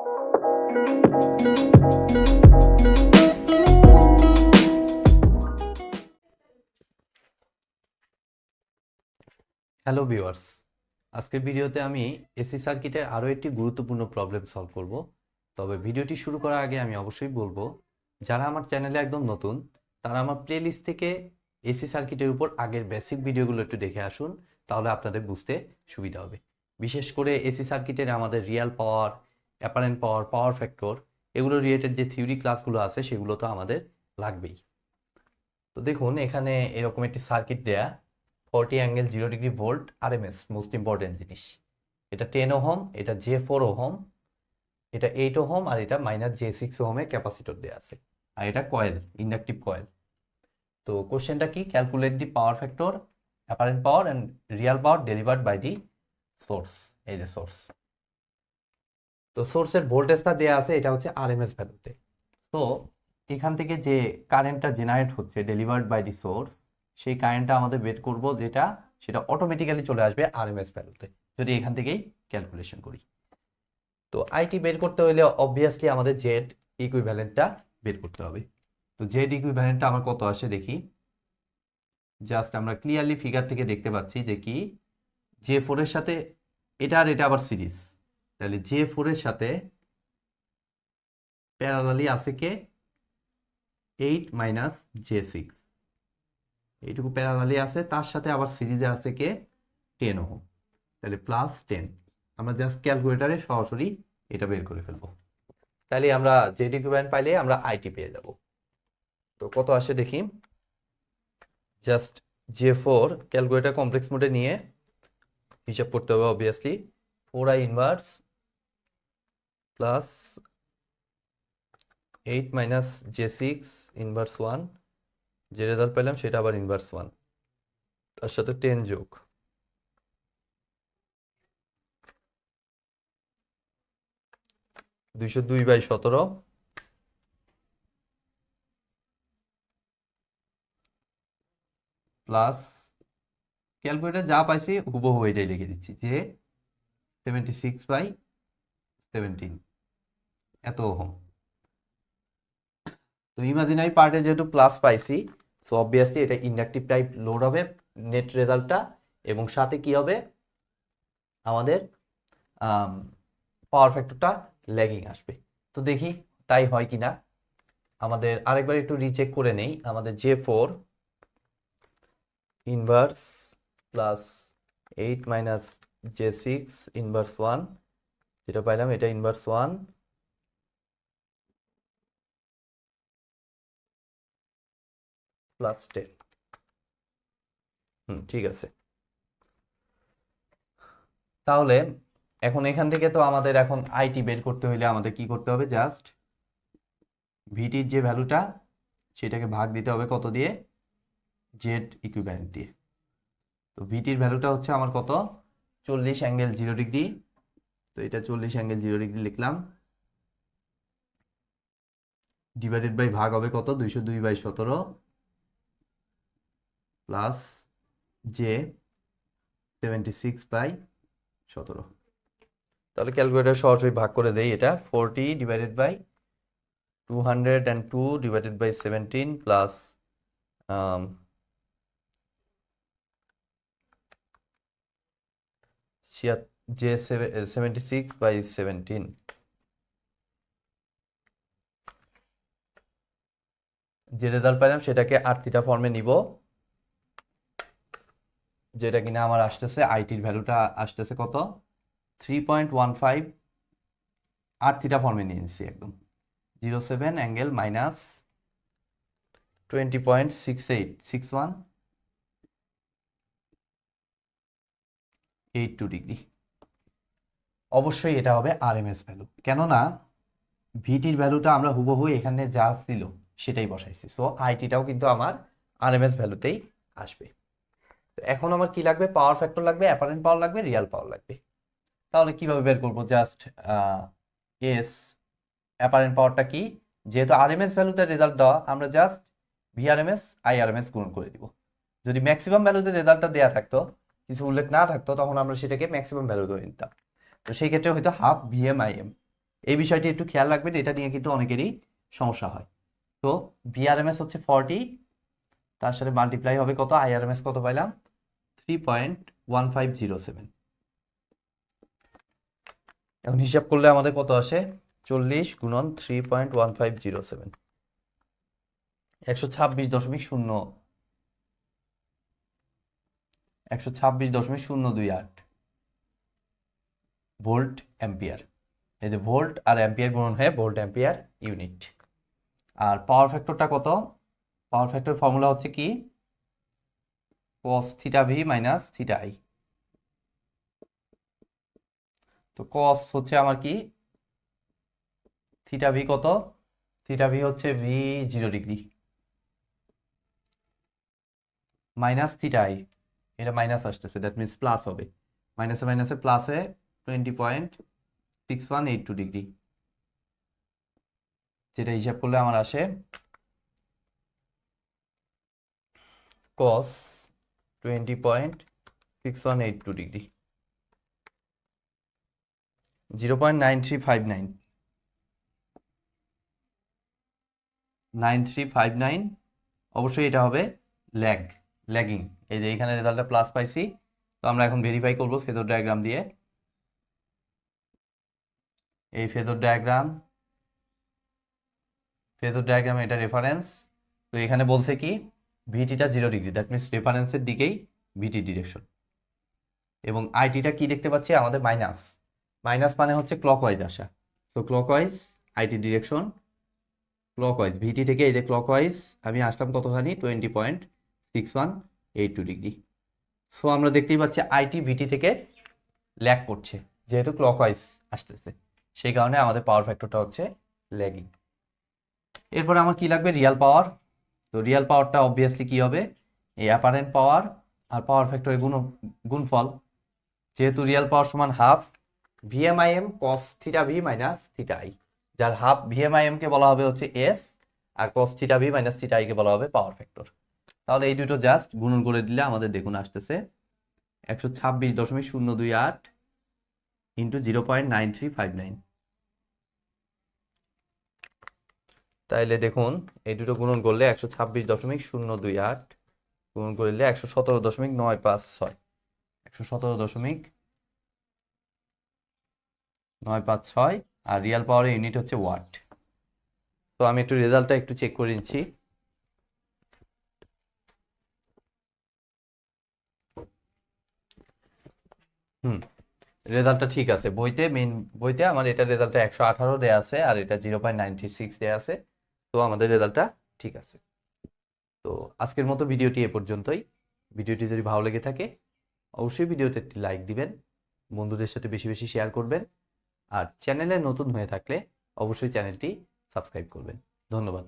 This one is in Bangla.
হ্যালো ভিউয়ার্স, আজকের ভিডিওতে আমি এসি সার্কিটের আরও একটি গুরুত্বপূর্ণ প্রবলেম সলভ করব। তবে ভিডিওটি শুরু করার আগে আমি অবশ্যই বলবো, যারা আমার চ্যানেলে একদম নতুন তারা আমার প্লেলিস্ট থেকে এসি সার্কিটের উপর আগের বেসিক ভিডিওগুলো একটু দেখে আসুন, তাহলে আপনাদের বুঝতে সুবিধা হবে। বিশেষ করে এসি সার্কিটের আমাদের রিয়াল পাওয়ার, অ্যাপারেন্ট পাওয়ার, পাওয়ার ফ্যাক্টর এগুলো রিলেটেড যে থিওরি ক্লাসগুলো আছে সেগুলো তো আমাদের লাগবেই। তো দেখুন, এখানে এরকম একটি সার্কিট দেয়া, 40 ∠0 ভোল্ট আরএমএস, মোস্ট ইম্পর্টেন্ট জিনিস। এটা 10 ওহম, এটা J4 ওহম, এটা 8 ওহম, আর এটা -J6 ওহমের ক্যাপাসিটর দেয়া আছে। আর এটা কয়েল, ইন্ডাকটিভ কয়েল। তো কোশ্চেনটা কি? Calculate the power factor, apparent power and real power delivered by the source. এই যে সোর্স, তো সোর্সের ভোল্টেজটা দেয়া আছে, এটা হচ্ছে আরএমএস ভ্যালুতে। তো এখান থেকে যে কারেন্টটা জেনারেট হচ্ছে ডেলিভার্ড বাই দি সোর্স, সেই কারেন্টটা আমাদের বের করব, যেটা সেটা অটোমেটিক্যালি চলে আসবে আরএমএস ভ্যালুতে যদি এখান থেকেই ক্যালকুলেশন করি। তো আইটি বের করতে হলে অবভিয়াসলি আমাদের জেড ইকুইভ্যালেন্টটা বের করতে হবে। তো জেড ইকুইভ্যালেন্টটা আমার কত আসে দেখি। জাস্ট আমরা ক্লিয়ারলি ফিগার থেকে দেখতে পাচ্ছি যে কি, J4 এর সাথে এটা আর এটা আবার সিরিজ, তাহলে J4 এর সাথে প্যারালালি আছে কে? 8 - J6, এইটুকু প্যারালালি আছে, তার সাথে আবার সিরিজে আছে কে? 10 ওহম, তাহলে +10। আমরা জাস্ট ক্যালকুলেটারে সরাসরি এটা বের করে ফেলবো, তাহলে আমরা জেড ইকুইভ্যালেন্ট পাইলে আমরা আইটি পেয়ে যাব। তো কত আসে দেখি। জাস্ট J4 ক্যালকুলেটর কমপ্লেক্স মোডে নিয়ে হিসাব করতে হবে obviously. 4i inverse plus 8 - J6 inverse 1, যে রেজাল্ট পেলাম সেটা আবার ইনভার্স 1, তার সাথে 10 যোগ 202/17 প্লাস ক্যালকুলেটর যা পাইছি হুবহু এটাই লিখে দিচ্ছি, যে 76/17 এত ওহম। তো ইমাজিনারি পার্টে যেহেতু প্লাস পাইছি, সো অবভিয়াসলি এটা ইন্ডাকটিভ টাইপ লোড হবে নেট রেজাল্টটা, এবং সাথে কি হবে, আমাদের পাওয়ার ফ্যাক্টরটা ল্যাগিং আসবে। তো দেখি তাই হয় কিনা। আমাদের আরেকবার একটু রিচেক করে নেই। আমাদের J4 inverse plus 8 - J6 inverse 1, যেটা পাইলাম এটা ইনভার্স 1 প্লাস 10। ঠিক আছে। তাহলে এখন এখান থেকে তো আমাদের এখন আইটি বের করতে হইলে আমাদের কি করতে হবে, জাস্ট ভিটির যে ভ্যালুটা সেটাকে ভাগ দিতে হবে কত দিয়ে? জেড ইকুইভ্যালেন্ট দিয়ে। তো ভিটির ভ্যালুটা হচ্ছে আমার কত? 40 ∠0°। তো এটা 40 ∠0° লিখলাম, ডিভাইডেড বাই ভাগ হবে কত? 202/17 প্লাস জে 76/17। তাহলে ক্যালকুলেটর সহজেই ভাগ করে দেই, এটা 40/202/17 প্লাস জে 76/17, যে রেজাল্ট পাইলাম সেটাকে আরথিটা ফর্মে নিব, যেটা কিনা আমার আসতেছে আইটির ভ্যালুটা আসতেছে কত? 3.15। আরথিটা ফর্মে নিয়ে নিচ্ছি একদম, 07 অ্যাঙ্গেল -20.686182°। অবশ্যই এটা হবে আরএমএস ভ্যালু, কেননা ভিটির ভ্যালুটা আমরা হুবহু এখানে যা ছিল সেটাই বসাইছি, সো আইটিটাও কিন্তু আমার আরএমএস ভ্যালুতেই আসবে। তো এখন আমার কি লাগবে? পাওয়ার ফ্যাক্টর লাগবে, অ্যাপারেন্ট পাওয়ার লাগবে, রিয়াল পাওয়ার লাগবে। তাহলে কিভাবে বের করবো? জাস্ট এস অ্যাপারেন্ট পাওয়ারটা কি, যেহেতু আরএমএস ভ্যালুতে রেজাল্ট দেওয়া, আমরা জাস্ট ভিআরএমএস আইআরএমএস গুণ করে দিব। যদি ম্যাক্সিমাম ভ্যালুতে রেজাল্টটা দেওয়া থাকতো, কিছু উল্লেখ না থাকতো, তখন আমরা সেটাকে ম্যাক্সিমাম ভ্যালু ধরে নিতাম। তো সেই ক্ষেত্রে হয়তো হাফ ভিএম আইএম, এই বিষয়টি একটু খেয়াল রাখবেন, এটা নিয়ে কিন্তু অনেকেরই সমস্যা হয়। তো ভিআরএমএস হচ্ছে 40, তার সাথে মাল্টিপ্লাই হবে কত, আইআরএমএস কত পাইলাম 3.1507। এখন হিসাব করলে আমাদের কত আসে, 40 গুণন 3.1507, 126.028 ভোল্ট অ্যাম্পিয়ার। এই যে ভোল্ট আর অ্যাম্পিয়ার গুণন হয়ে ভোল্ট অ্যাম্পিয়ার ইউনিট। আর পাওয়ার ফ্যাক্টরটা কত, পাওয়ার ফ্যাক্টর ফর্মুলা হচ্ছে কি, cos theta V minus theta I. তো cos হচ্ছে আমার কি, থিটা ভি কত, থিটা ভি হচ্ছে V 0 degree minus theta I, এটা মাইনাস আসতেছে, দ্যাট মিনস প্লাস হবে, মাইনাসে মাইনাসে প্লাসে 20.6182 ডিগ্রি, যেটা হিসাব করলে আমার আসে cos 20.6182 ডিগ্রি, 0.9359। অবশ্যই এটা হবে ল্যাগিং। এই যে এখানে রেজাল্টটা প্লাস পাইছি, তো আমরা এখন ভেরিফাই করব ফেজর ডায়াগ্রাম দিয়ে। এই ফেজর ডায়াগ্রাম এটা রেফারেন্স। তো এখানে বলছে কি ভিটিটা 0 ডিগ্রি, দ্যাট মিনস রেফারেন্সের দিকেই ভিটি ডিরেকশন। এবং আইটিটা কি দেখতে পাচ্ছি আমাদের মাইনাস, মাইনাস মানে হচ্ছে ক্লকওয়াইজ আসা। তো ক্লকওয়াইজ আইটি ডিরেকশন, ক্লকওয়াইজ ভিটি থেকে এই যে ক্লকওয়াইজ আমি আসলাম কতখানি 20.6182 ডিগ্রি। সো আমরা দেখতেই পাচ্ছি আইটি ভিটি থেকে ল্যাগ করছে, যেহেতু ক্লকওয়াইজ আসতেছে, সেই কারণে আমাদের পাওয়ার ফ্যাক্টরটা হচ্ছে ল্যাগিং। এরপরে আমার কি লাগবে, রিয়াল পাওয়ার। তো রিয়াল পাওয়ারটা অবভিয়াসলি কি হবে, এই অ্যাপারেন্ট পাওয়ার আর পাওয়ার ফ্যাক্টরের গুণফল, যেহেতু রিয়াল পাওয়ার সমান half VMIM cos theta V minus theta I, যার হাফ ভিএমআইএম কে বলা হবে হচ্ছে এস, আর cos theta V minus theta I কে বলা হবে পাওয়ার ফ্যাক্টর। তাহলে এই দুটো জাস্ট গুণন করে দিলে আমাদের দেখুন আসতেছে 126.028 ইন্টু 0.9359। তাইলে দেখুন এই দুটো গুণন করলে 126.028 গুণন করলে 117.956, 117.956, আর রিয়াল পাওয়ারের ইউনিট হচ্ছে ওয়াট। তো আমি একটু রেজাল্টটা একটু চেক করে নিচ্ছি। রেজাল্টটা ঠিক আছে, বইতে আমার এটা রেজাল্টটা 118 দেয়া আছে, আর এটা 0.96 দেয়া আছে। তো আমাদের রেজাল্টটা ঠিক আছে। তো আজকের মতো ভিডিওটি এ পর্যন্তই। ভিডিওটি যদি ভালো লেগে থাকে অবশ্যই ভিডিওতে একটি লাইক দিবেন, বন্ধুদের সাথে বেশি বেশি শেয়ার করবেন, আর চ্যানেলে নতুন হয়ে থাকলে অবশ্যই চ্যানেলটি সাবস্ক্রাইব করবেন। ধন্যবাদ।